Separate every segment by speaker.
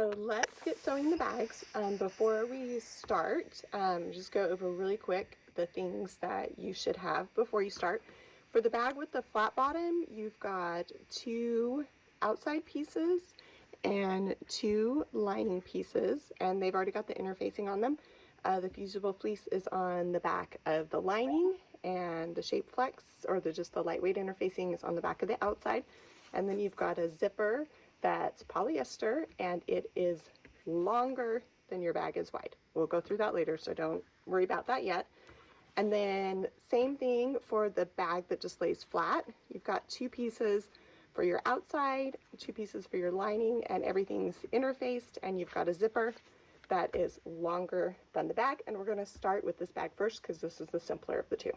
Speaker 1: So let's get sewing the bags. Before we start, just go over really quick the things that you should have before you start. For the bag with the flat bottom, you've got 2 outside pieces and 2 lining pieces, and they've already got the interfacing on them. The fusible fleece is on the back of the lining, and the Shape Flex, or just the lightweight interfacing, is on the back of the outside. And then you've got a zipper that's polyester, and it is longer than your bag is wide. We'll go through that later, so don't worry about that yet. And then same thing for the bag that just lays flat. You've got 2 pieces for your outside, 2 pieces for your lining, and everything's interfaced, and you've got a zipper that is longer than the bag. And we're going to start with this bag first because this is the simpler of the 2.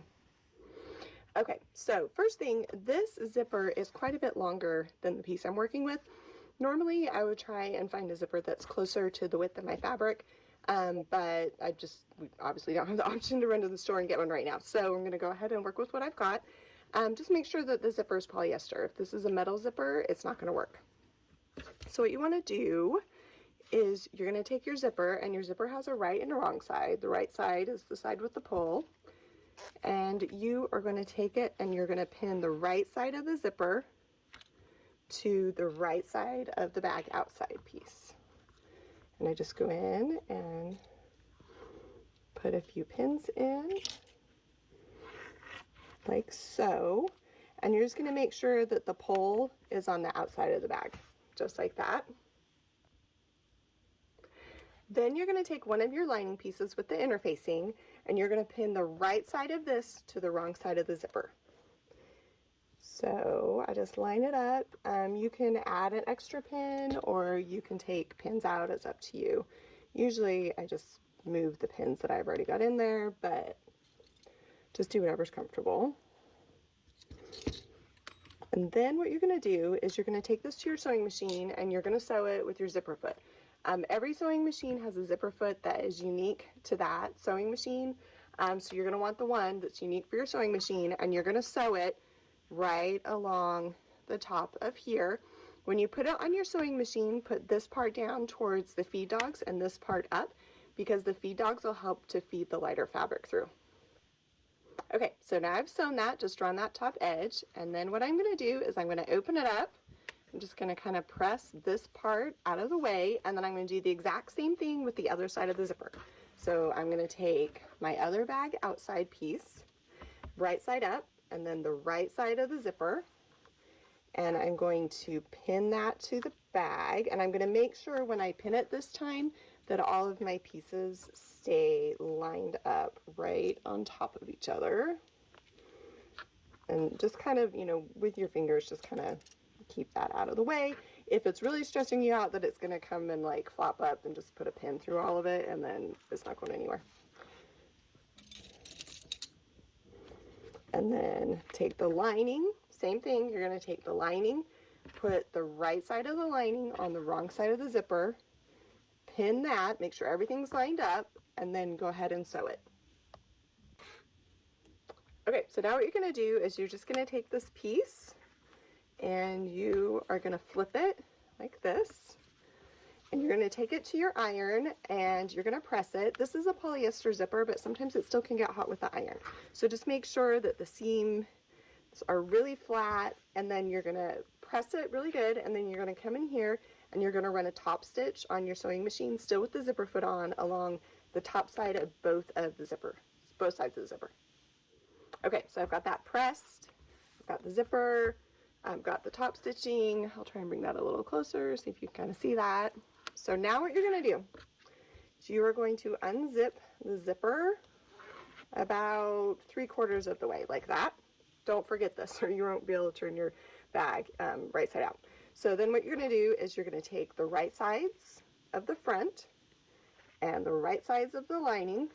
Speaker 1: Okay, so first thing, this zipper is quite a bit longer than the piece I'm working with. Normally I would try and find a zipper that's closer to the width of my fabric, but we obviously don't have the option to run to the store and get one right now. So I'm going to go ahead and work with what I've got. Just make sure that the zipper is polyester. If this is a metal zipper, it's not going to work. So what you want to do is you're going to take your zipper, and your zipper has a right and a wrong side. The right side is the side with the pull, and you are going to take it and you're going to pin the right side of the zipper to the right side of the bag outside piece. And I just go in and put a few pins in like so, and you're just going to make sure that the pull is on the outside of the bag, just like that. Then you're going to take one of your lining pieces with the interfacing, and you're going to pin the right side of this to the wrong side of the zipper. So I just line it up. You can add an extra pin, or you can take pins out. It's up to you. Usually I just move the pins that I've already got in there, but just do whatever's comfortable. And then what you're going to do is you're going to take this to your sewing machine, and you're going to sew it with your zipper foot. Every sewing machine has a zipper foot that is unique to that sewing machine. So you're going to want the one that's unique for your sewing machine, and you're going to sew it right along the top of here. When you put it on your sewing machine, put this part down towards the feed dogs and this part up, because the feed dogs will help to feed the lighter fabric through. Okay, so now I've sewn that just around that top edge, and then what I'm going to do is I'm going to open it up. I'm just going to kind of press this part out of the way, and then I'm going to do the exact same thing with the other side of the zipper. So I'm going to take my other bag outside piece, right side up, and then the right side of the zipper, and I'm going to pin that to the bag, and I'm going to make sure when I pin it this time that all of my pieces stay lined up right on top of each other. And just kind of, with your fingers, just kind of keep that out of the way. If it's really stressing you out that it's going to come and like flop up, then just put a pin through all of it, and then it's not going anywhere. And then take the lining, same thing, you're going to take the lining, put the right side of the lining on the wrong side of the zipper, pin that, make sure everything's lined up, and then go ahead and sew it. Okay, so now what you're going to do is you're just going to take this piece and you are going to flip it like this, and you're going to take it to your iron and you're going to press it. This is a polyester zipper, but sometimes it still can get hot with the iron. So just make sure that the seams are really flat, and then you're going to press it really good, and then you're going to come in here and you're going to run a top stitch on your sewing machine, still with the zipper foot on, along the top side of both sides of the zipper. Okay, so I've got that pressed, I've got the zipper, I've got the top stitching. I'll try and bring that a little closer, see if you can kind of see that. So now what you're going to do is you are going to unzip the zipper about 3/4 of the way, like that. Don't forget this, or you won't be able to turn your bag right side out. So then what you're going to do is you're going to take the right sides of the front and the right sides of the lining,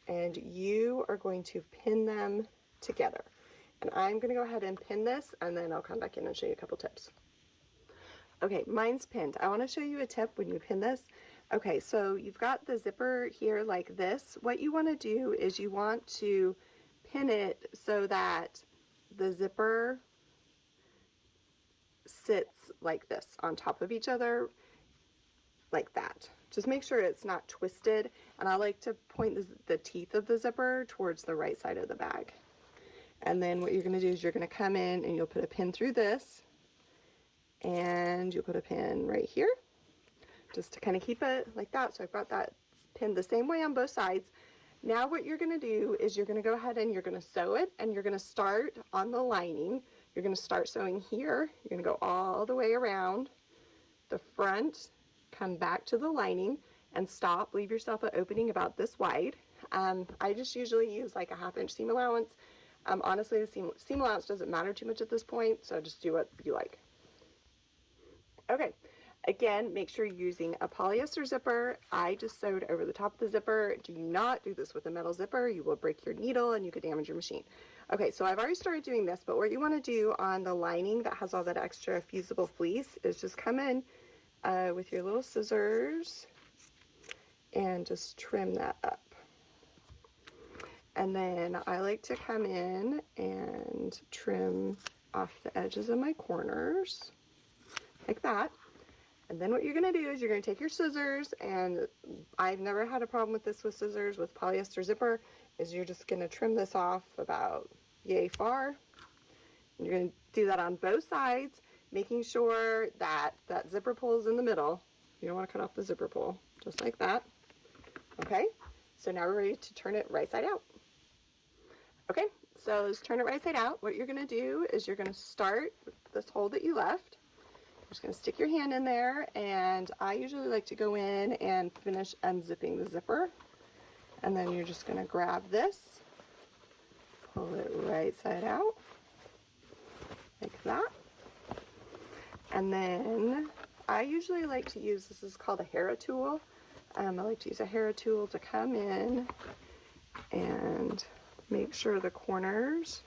Speaker 1: and you are going to pin them together. And I'm going to go ahead and pin this, and then I'll come back in and show you a couple tips. Okay, mine's pinned. I want to show you a tip when you pin this. Okay, so you've got the zipper here like this. What you want to do is you want to pin it so that the zipper sits like this on top of each other like that. Just make sure it's not twisted, and I like to point the teeth of the zipper towards the right side of the bag. And then what you're going to do is you're going to come in and you'll put a pin through this, and you'll put a pin right here, just to kind of keep it like that. So I've got that pinned the same way on both sides. Now what you're going to do is you're going to go ahead and you're going to sew it, and you're going to start on the lining. You're going to start sewing here. You're going to go all the way around the front, come back to the lining, and stop. Leave yourself an opening about this wide. I just usually use like a 1/2 inch seam allowance. Honestly, the seam allowance doesn't matter too much at this point, so just do what you like. Okay, again, make sure you're using a polyester zipper. I just sewed over the top of the zipper. Do not do this with a metal zipper. You will break your needle and you could damage your machine. Okay, so I've already started doing this, but what you want to do on the lining that has all that extra fusible fleece is just come in with your little scissors and just trim that up. And then I like to come in and trim off the edges of my corners like that. And then what you're going to do is you're going to take your scissors, and I've never had a problem with this with scissors with polyester zipper, is you're just going to trim this off about yay far. And you're going to do that on both sides, making sure that that zipper pull is in the middle. You don't want to cut off the zipper pull, just like that. Okay, so now we're ready to turn it right side out. Okay, so let's turn it right side out. What you're going to do is you're going to start with this hole that you left. You're just going to stick your hand in there, and I usually like to go in and finish unzipping the zipper. And then you're just going to grab this, pull it right side out, like that. And then I usually like to use, this is called a Harrow tool. I like to use a Harrow tool to come in and make sure the corners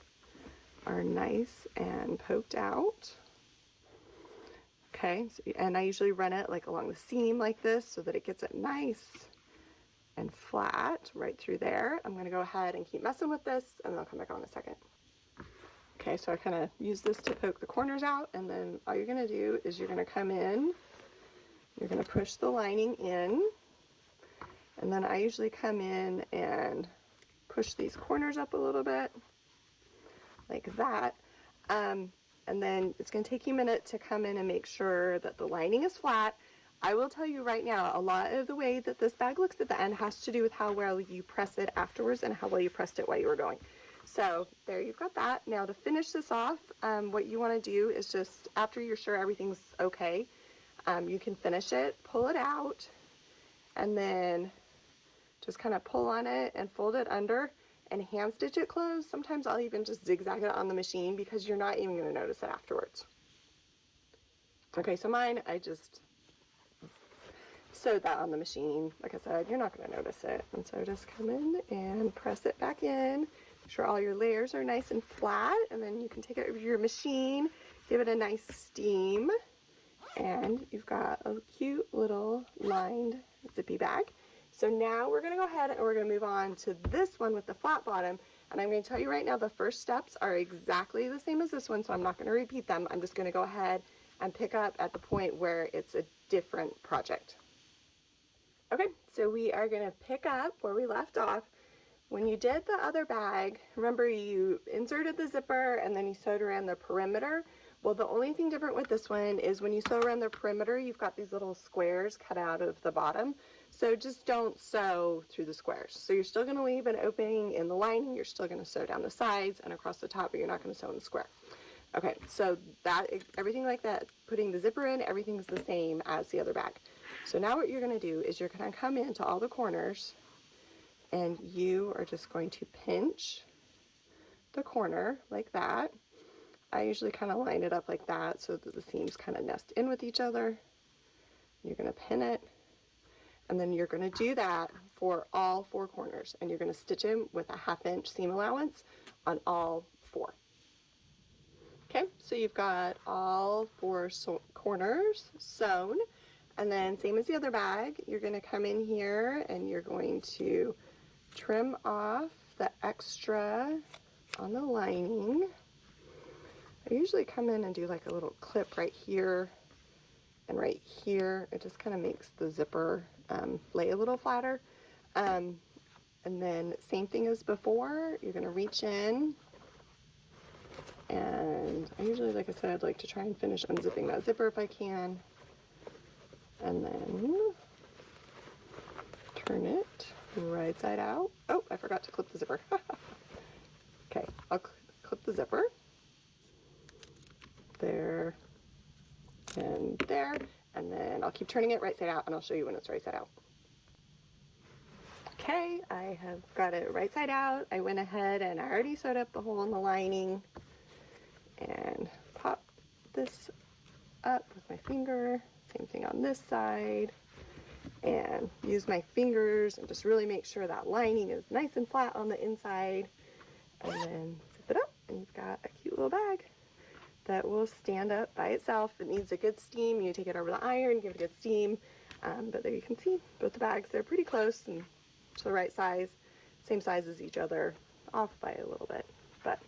Speaker 1: are nice and poked out. Okay, so, and I usually run it like along the seam like this so that it gets it nice and flat right through there. I'm going to go ahead and keep messing with this, and then I'll come back on in a second. Okay, so I kind of use this to poke the corners out, and then all you're going to do is you're going to come in, you're going to push the lining in, and then I usually come in and push these corners up a little bit, like that. And then it's going to take you a minute to come in and make sure that the lining is flat. I will tell you right now, a lot of the way that this bag looks at the end has to do with how well you press it afterwards and how well you pressed it while you were going. So there you've got that. Now to finish this off, what you want to do is just, after you're sure everything's okay, you can finish it, pull it out, and then just kind of pull on it and fold it under and hand stitch it closed. Sometimes I'll even just zigzag it on the machine because you're not even going to notice it afterwards. Okay, so mine, I just sewed that on the machine. Like I said, you're not going to notice it. And so just come in and press it back in. Make sure all your layers are nice and flat, and then you can take it over your machine, give it a nice steam, and you've got a cute little lined zippy bag. So now we're going to go ahead and we're going to move on to this one with the flat bottom. And I'm going to tell you right now, the first steps are exactly the same as this one, so I'm not going to repeat them. I'm just going to go ahead and pick up at the point where it's a different project. Okay, so we are going to pick up where we left off. When you did the other bag, remember you inserted the zipper and then you sewed around the perimeter. Well, the only thing different with this one is when you sew around the perimeter, you've got these little squares cut out of the bottom. So just don't sew through the squares. So you're still going to leave an opening in the lining. You're still going to sew down the sides and across the top, but you're not going to sew in the square. Okay, so that, everything like that, putting the zipper in, everything's the same as the other bag. So now what you're going to do is you're going to come into all the corners, and you are just going to pinch the corner like that. I usually kind of line it up like that so that the seams kind of nest in with each other. You're going to pin it, and then you're going to do that for all four corners, and you're going to stitch them with a 1/2 inch seam allowance on all four. Okay, so you've got all four corners sewn, and then same as the other bag, you're going to come in here and you're going to trim off the extra on the lining. I usually come in and do like a little clip right here and right here, it just kind of makes the zipper lay a little flatter. And then same thing as before, you're going to reach in, and I usually, like I said, I'd like to try and finish unzipping that zipper if I can, and then turn it right side out. Oh, I forgot to clip the zipper. Okay, I'll clip the zipper. There and there, and then I'll keep turning it right side out, and I'll show you when it's right side out. Okay, I have got it right side out. I went ahead and I already sewed up the hole in the lining, and pop this up with my finger. Same thing on this side, and use my fingers and just really make sure that lining is nice and flat on the inside, and then zip it up, and you've got a cute little bag that will stand up by itself. It needs a good steam. You take it over the iron, give it a good steam, but there you can see both the bags. They're pretty close and to the right size, same size as each other, off by a little bit, but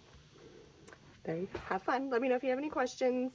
Speaker 1: there you go. Have fun. Let me know if you have any questions.